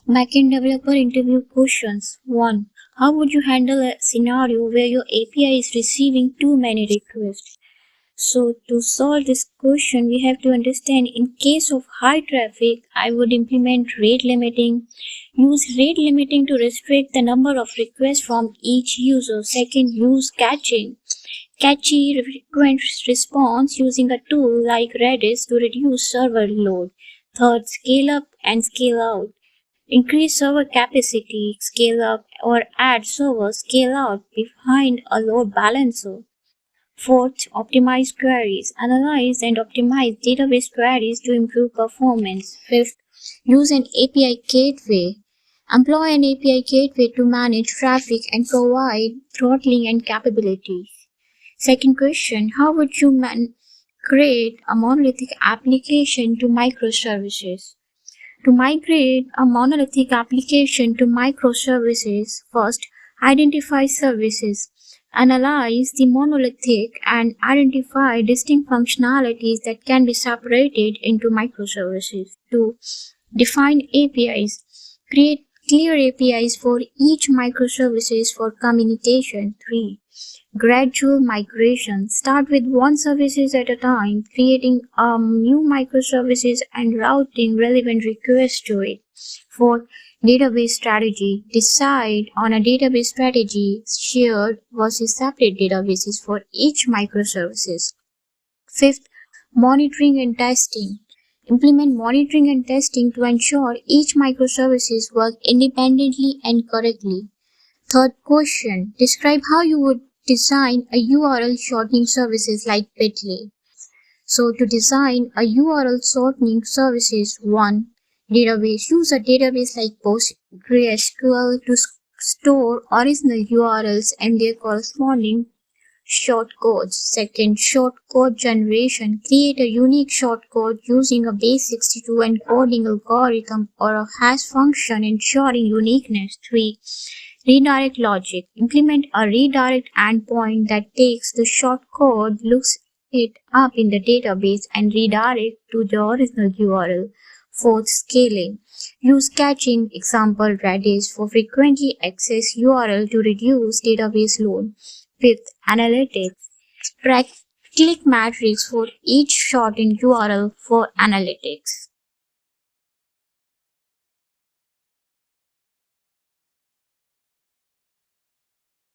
Backend developer interview questions. 1. How would you handle a scenario where your API is receiving too many requests? So to solve this question, we have to understand in case of high traffic, I would implement rate limiting. Use rate limiting to restrict the number of requests from each user. Second, use caching. Cache frequent response using a tool like Redis to reduce server load. Third, scale up and scale out. Increase server capacity, scale up or add server scale out behind a load balancer. Fourth, optimize queries. Analyze and optimize database queries to improve performance. Fifth, use an API gateway. Employ an API gateway to manage traffic and provide throttling and capabilities. Second question, how would you create a monolithic application to microservices? To migrate a monolithic application to microservices, first, identify services. Analyze the monolithic and identify distinct functionalities that can be separated into microservices. 2. Define APIs. Create clear APIs for each microservices for communication. 3. Gradual migration. Start with one services at a time, creating new microservices and routing relevant requests to it. 4. Database strategy. Decide on a database strategy, shared versus separate databases for each microservices. 5th, monitoring and testing. Implement monitoring and testing to ensure each microservices work independently and correctly. Third question, describe how you would design a URL shortening services like Bitly. So to design a URL shortening services, 1. Database. Use a database like PostgreSQL to store original URLs and their corresponding shortcodes. Second, shortcode generation. Create a unique shortcode using a base62 encoding algorithm or a hash function ensuring uniqueness. 3. Redirect logic. Implement a redirect endpoint that takes the shortcode, looks it up in the database and redirect to the original URL. 4th, scaling. Use caching, example Redis, for frequently accessed URL to reduce database load. 5th, analytics. Track click metrics for each shortened URL for analytics.